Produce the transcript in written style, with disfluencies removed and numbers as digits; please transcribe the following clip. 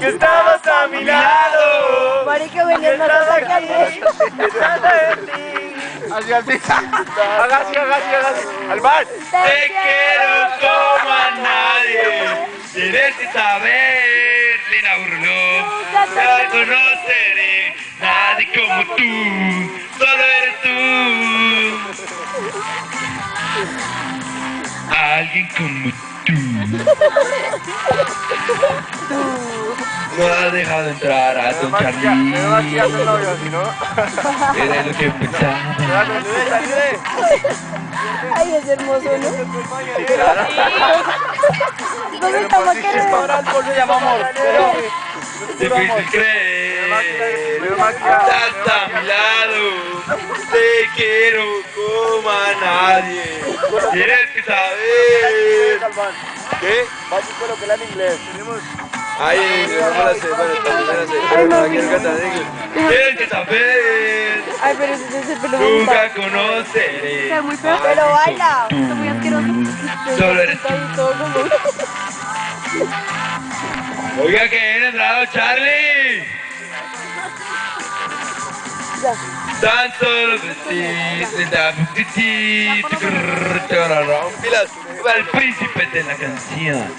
que estabas a mi lado. Marica, venía más allá que Así, así. Hágase. Al bar. Te quiero como a nadie. Tienes que saber, Lina Burló. Te conoceré, nadie como tú. Solo eres tú. Alguien como tú. No has dejado entrar a Don Charlie. Demasiado novio, si no. Era lo que pensaba. Ay, es hermoso, ¿no? Sí, claro. ¿Dónde estamos queriendo? Ahora el pollo se llama amor, pero... Difícil creer. Estás a mi lado. Te quiero como a nadie. Tienes que saber. ¿Qué? Vamos con lo que era en inglés. Tenemos... Ahí, no me la sé, bueno, también me la sé. Pero no la quiero cantar en inglés. Tienes que saber. Ay, pero ese es el pelo muy Nunca mal. conoceré. Está muy feo. Pero baila. Tú. Está muy asqueroso. Solo eres tú. Todo como... Oiga, que viene entrado Charlie. Ya. Tan solo vestidos, da pilas para el príncipe de la canción.